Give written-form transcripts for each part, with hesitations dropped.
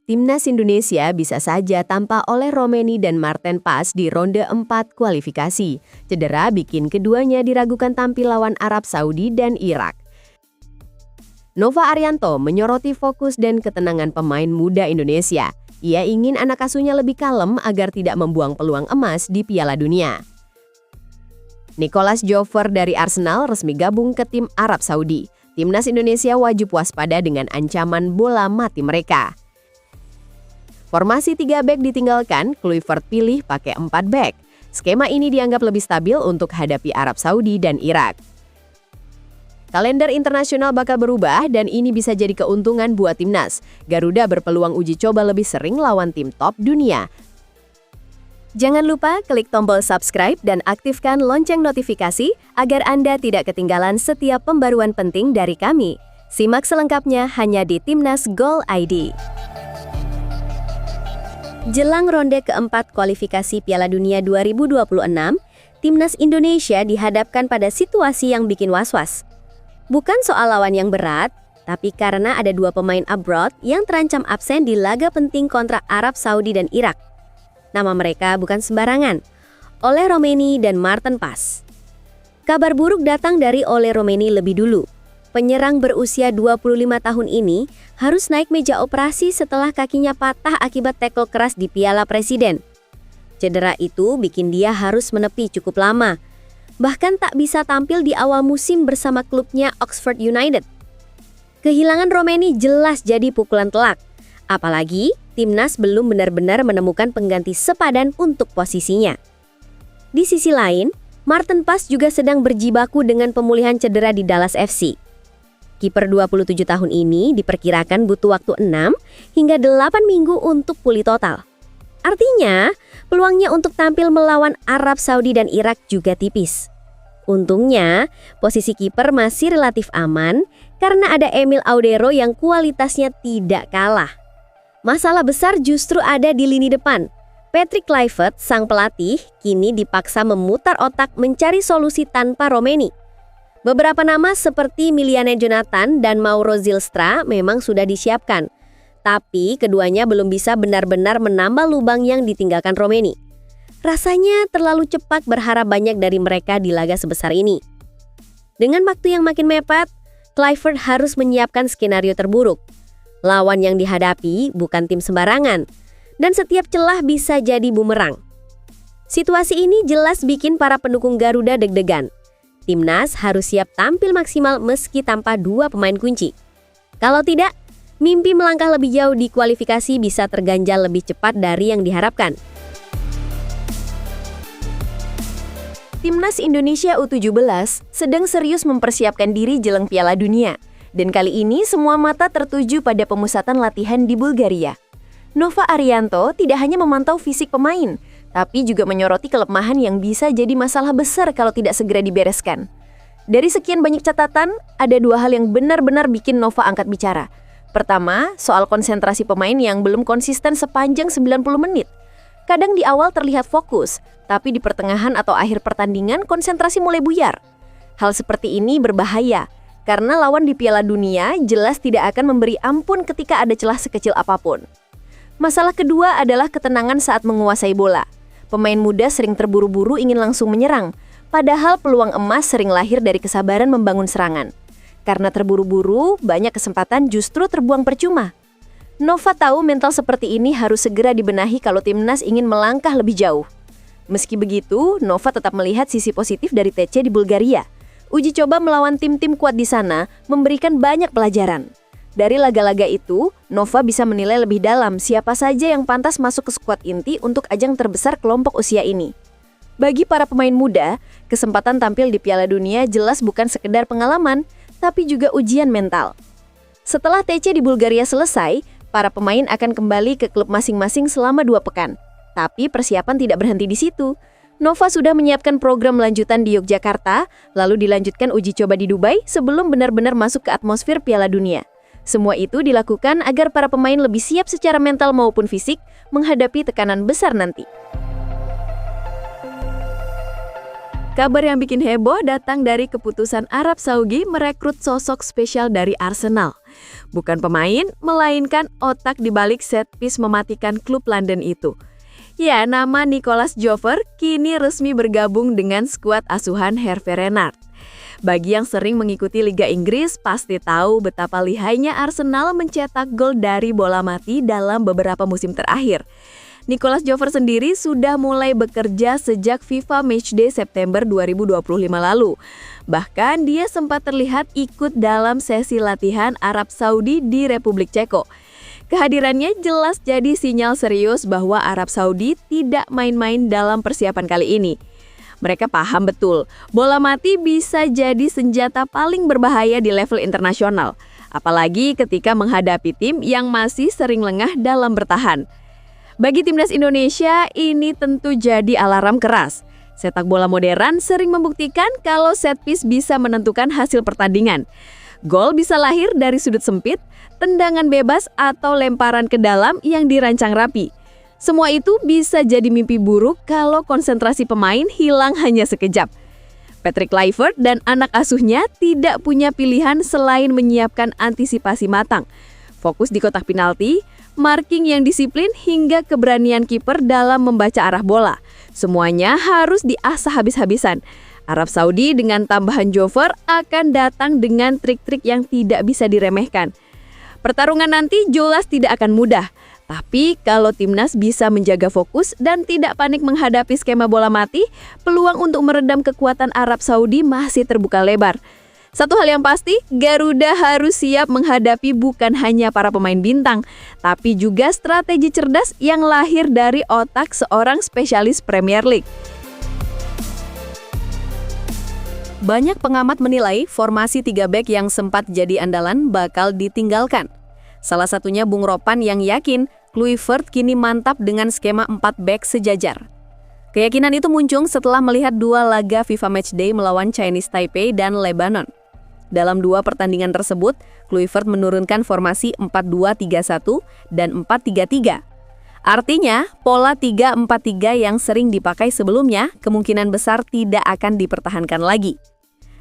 Timnas Indonesia bisa saja tanpa oleh Romeni dan Marten Pas di ronde 4 kualifikasi. Cedera bikin keduanya diragukan tampil lawan Arab Saudi dan Irak. Nova Arianto menyoroti fokus dan ketenangan pemain muda Indonesia. Ia ingin anak asuhnya lebih kalem agar tidak membuang peluang emas di Piala Dunia. Nicolas Jover dari Arsenal resmi gabung ke tim Arab Saudi. Timnas Indonesia wajib waspada dengan ancaman bola mati mereka. Formasi 3 bek ditinggalkan, Kluivert pilih pakai 4 bek. Skema ini dianggap lebih stabil untuk hadapi Arab Saudi dan Irak. Kalender internasional bakal berubah dan ini bisa jadi keuntungan buat timnas. Garuda berpeluang uji coba lebih sering lawan tim top dunia. Jangan lupa klik tombol subscribe dan aktifkan lonceng notifikasi agar Anda tidak ketinggalan setiap pembaruan penting dari kami. Simak selengkapnya hanya di Timnas Gol ID. Jelang ronde keempat kualifikasi Piala Dunia 2026, Timnas Indonesia dihadapkan pada situasi yang bikin was-was. Bukan soal lawan yang berat, tapi karena ada 2 pemain abroad yang terancam absen di laga penting kontra Arab Saudi dan Irak. Nama mereka bukan sembarangan, Oleh Romeni dan Marten Pas. Kabar buruk datang dari Oleh Romeni lebih dulu. Penyerang berusia 25 tahun ini harus naik meja operasi setelah kakinya patah akibat tackle keras di Piala Presiden. Cedera itu bikin dia harus menepi cukup lama. Bahkan tak bisa tampil di awal musim bersama klubnya Oxford United. Kehilangan Romeni jelas jadi pukulan telak. Apalagi timnas belum benar-benar menemukan pengganti sepadan untuk posisinya. Di sisi lain, Marten Pas juga sedang berjibaku dengan pemulihan cedera di Dallas FC. Kiper 27 tahun ini diperkirakan butuh waktu 6 hingga 8 minggu untuk pulih total. Artinya, peluangnya untuk tampil melawan Arab Saudi dan Irak juga tipis. Untungnya, posisi kiper masih relatif aman karena ada Emil Audero yang kualitasnya tidak kalah. Masalah besar justru ada di lini depan. Patrick Kluivert, sang pelatih, kini dipaksa memutar otak mencari solusi tanpa Romeni. Beberapa nama seperti Miliane Jonathan dan Mauro Zylstra memang sudah disiapkan. Tapi keduanya belum bisa benar-benar menambah lubang yang ditinggalkan Romeni. Rasanya terlalu cepat berharap banyak dari mereka di laga sebesar ini. Dengan waktu yang makin mepet, Kluivert harus menyiapkan skenario terburuk. Lawan yang dihadapi bukan tim sembarangan, dan setiap celah bisa jadi bumerang. Situasi ini jelas bikin para pendukung Garuda deg-degan. Timnas harus siap tampil maksimal meski tanpa 2 pemain kunci. Kalau tidak, mimpi melangkah lebih jauh di kualifikasi bisa terganjal lebih cepat dari yang diharapkan. Timnas Indonesia U17 sedang serius mempersiapkan diri jelang Piala Dunia. Dan kali ini semua mata tertuju pada pemusatan latihan di Bulgaria. Nova Arianto tidak hanya memantau fisik pemain, tapi juga menyoroti kelemahan yang bisa jadi masalah besar kalau tidak segera dibereskan. Dari sekian banyak catatan, ada 2 hal yang benar-benar bikin Nova angkat bicara. Pertama, soal konsentrasi pemain yang belum konsisten sepanjang 90 menit. Kadang di awal terlihat fokus, tapi di pertengahan atau akhir pertandingan konsentrasi mulai buyar. Hal seperti ini berbahaya, karena lawan di Piala Dunia jelas tidak akan memberi ampun ketika ada celah sekecil apapun. Masalah kedua adalah ketenangan saat menguasai bola. Pemain muda sering terburu-buru ingin langsung menyerang, padahal peluang emas sering lahir dari kesabaran membangun serangan. Karena terburu-buru, banyak kesempatan justru terbuang percuma. Nova tahu mental seperti ini harus segera dibenahi kalau timnas ingin melangkah lebih jauh. Meski begitu, Nova tetap melihat sisi positif dari TC di Bulgaria. Uji coba melawan tim-tim kuat di sana memberikan banyak pelajaran. Dari laga-laga itu, Nova bisa menilai lebih dalam siapa saja yang pantas masuk ke skuad inti untuk ajang terbesar kelompok usia ini. Bagi para pemain muda, kesempatan tampil di Piala Dunia jelas bukan sekedar pengalaman, tapi juga ujian mental. Setelah TC di Bulgaria selesai, para pemain akan kembali ke klub masing-masing selama 2 pekan. Tapi persiapan tidak berhenti di situ. Nova sudah menyiapkan program lanjutan di Yogyakarta, lalu dilanjutkan uji coba di Dubai sebelum benar-benar masuk ke atmosfer Piala Dunia. Semua itu dilakukan agar para pemain lebih siap secara mental maupun fisik menghadapi tekanan besar nanti. Kabar yang bikin heboh datang dari keputusan Arab Saudi merekrut sosok spesial dari Arsenal. Bukan pemain, melainkan otak di balik set piece mematikan klub London itu. Ya, nama Nicolas Jover kini resmi bergabung dengan skuad asuhan Hervé Renard. Bagi yang sering mengikuti Liga Inggris, pasti tahu betapa lihainya Arsenal mencetak gol dari bola mati dalam beberapa musim terakhir. Nicolas Jover sendiri sudah mulai bekerja sejak FIFA Matchday September 2025 lalu. Bahkan dia sempat terlihat ikut dalam sesi latihan Arab Saudi di Republik Ceko. Kehadirannya jelas jadi sinyal serius bahwa Arab Saudi tidak main-main dalam persiapan kali ini. Mereka paham betul, bola mati bisa jadi senjata paling berbahaya di level internasional. Apalagi ketika menghadapi tim yang masih sering lengah dalam bertahan. Bagi timnas Indonesia, ini tentu jadi alarm keras. Sepak bola modern sering membuktikan kalau set piece bisa menentukan hasil pertandingan. Gol bisa lahir dari sudut sempit, tendangan bebas atau lemparan ke dalam yang dirancang rapi. Semua itu bisa jadi mimpi buruk kalau konsentrasi pemain hilang hanya sekejap. Patrick Kluivert dan anak asuhnya tidak punya pilihan selain menyiapkan antisipasi matang. Fokus di kotak penalti, marking yang disiplin hingga keberanian kiper dalam membaca arah bola. Semuanya harus diasah habis-habisan. Arab Saudi dengan tambahan Jover akan datang dengan trik-trik yang tidak bisa diremehkan. Pertarungan nanti jelas tidak akan mudah. Tapi kalau timnas bisa menjaga fokus dan tidak panik menghadapi skema bola mati, peluang untuk meredam kekuatan Arab Saudi masih terbuka lebar. Satu hal yang pasti, Garuda harus siap menghadapi bukan hanya para pemain bintang, tapi juga strategi cerdas yang lahir dari otak seorang spesialis Premier League. Banyak pengamat menilai formasi 3 bek yang sempat jadi andalan bakal ditinggalkan. Salah satunya Bung Ropan yang yakin Kluivert kini mantap dengan skema 4 bek sejajar. Keyakinan itu muncul setelah melihat 2 laga FIFA Matchday melawan Chinese Taipei dan Lebanon. Dalam 2 pertandingan tersebut, Kluivert menurunkan formasi 4-2-3-1 dan 4-3-3. Artinya, pola 3-4-3 yang sering dipakai sebelumnya kemungkinan besar tidak akan dipertahankan lagi.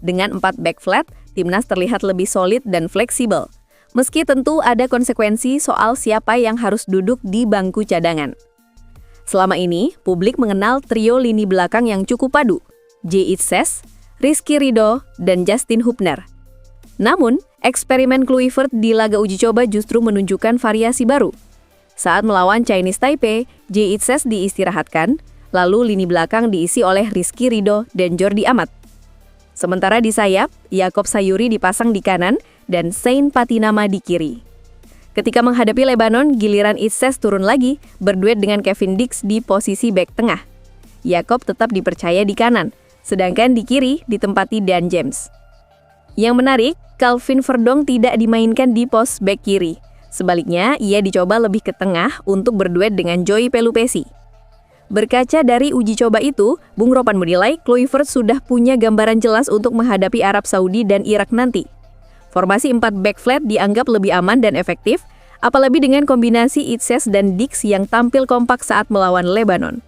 Dengan 4 back flat, timnas terlihat lebih solid dan fleksibel. Meski tentu ada konsekuensi soal siapa yang harus duduk di bangku cadangan. Selama ini, publik mengenal trio lini belakang yang cukup padu, J. Itzes, Rizky Ridho, dan Justin Hubner. Namun, eksperimen Kluivert di laga uji coba justru menunjukkan variasi baru. Saat melawan Chinese Taipei, J. Itzes diistirahatkan, lalu lini belakang diisi oleh Rizky Ridho dan Jordi Amat. Sementara di sayap, Yaakob Sayuri dipasang di kanan dan Sain Patinama di kiri. Ketika menghadapi Lebanon, giliran Itzes turun lagi, berduet dengan Kevin Dix di posisi bek tengah. Yaakob tetap dipercaya di kanan, sedangkan di kiri ditempati Dan James. Yang menarik, Calvin Verdong tidak dimainkan di pos bek kiri. Sebaliknya, ia dicoba lebih ke tengah untuk berduet dengan Joy Pelupesi. Berkaca dari uji coba itu, Bung Ropan menilai Kluivert sudah punya gambaran jelas untuk menghadapi Arab Saudi dan Irak nanti. Formasi 4 back flat dianggap lebih aman dan efektif, apalagi dengan kombinasi Itzes dan Dix yang tampil kompak saat melawan Lebanon.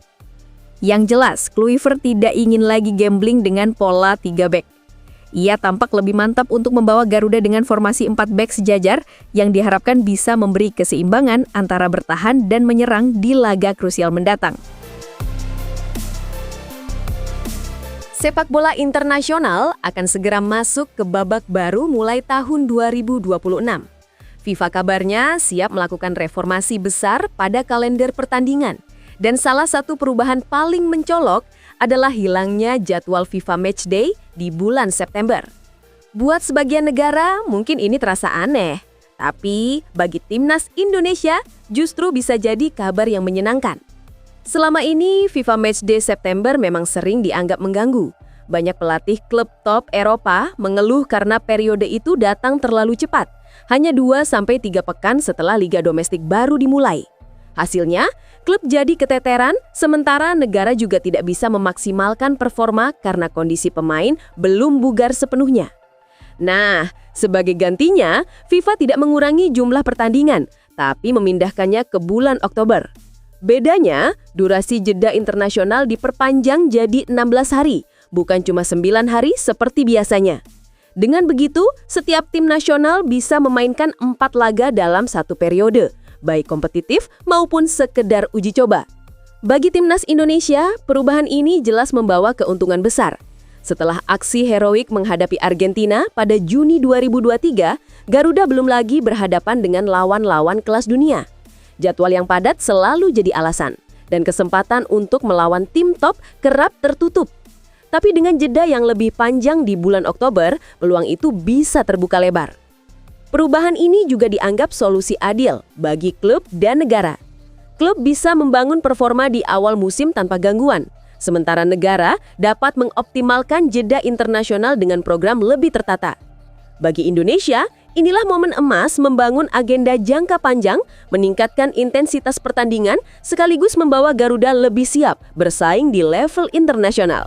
Yang jelas, Kluivert tidak ingin lagi gambling dengan pola 3 back. Ia tampak lebih mantap untuk membawa Garuda dengan formasi 4 back sejajar yang diharapkan bisa memberi keseimbangan antara bertahan dan menyerang di laga krusial mendatang. Sepak bola internasional akan segera masuk ke babak baru mulai tahun 2026. FIFA kabarnya siap melakukan reformasi besar pada kalender pertandingan. Dan salah satu perubahan paling mencolok adalah hilangnya jadwal FIFA Matchday di bulan September. Buat sebagian negara mungkin ini terasa aneh, tapi bagi timnas Indonesia justru bisa jadi kabar yang menyenangkan. Selama ini FIFA Matchday September memang sering dianggap mengganggu. Banyak pelatih klub top Eropa mengeluh karena periode itu datang terlalu cepat, hanya 2-3 pekan setelah liga domestik baru dimulai. Hasilnya, klub jadi keteteran, sementara negara juga tidak bisa memaksimalkan performa karena kondisi pemain belum bugar sepenuhnya. Nah, sebagai gantinya, FIFA tidak mengurangi jumlah pertandingan, tapi memindahkannya ke bulan Oktober. Bedanya, durasi jeda internasional diperpanjang jadi 16 hari, bukan cuma 9 hari seperti biasanya. Dengan begitu, setiap tim nasional bisa memainkan 4 laga dalam satu periode, baik kompetitif maupun sekedar uji coba. Bagi timnas Indonesia, perubahan ini jelas membawa keuntungan besar. Setelah aksi heroik menghadapi Argentina pada Juni 2023, Garuda belum lagi berhadapan dengan lawan-lawan kelas dunia. Jadwal yang padat selalu jadi alasan, dan kesempatan untuk melawan tim top kerap tertutup. Tapi dengan jeda yang lebih panjang di bulan Oktober, peluang itu bisa terbuka lebar. Perubahan ini juga dianggap solusi adil bagi klub dan negara. Klub bisa membangun performa di awal musim tanpa gangguan, sementara negara dapat mengoptimalkan jeda internasional dengan program lebih tertata. Bagi Indonesia, inilah momen emas membangun agenda jangka panjang, meningkatkan intensitas pertandingan, sekaligus membawa Garuda lebih siap bersaing di level internasional.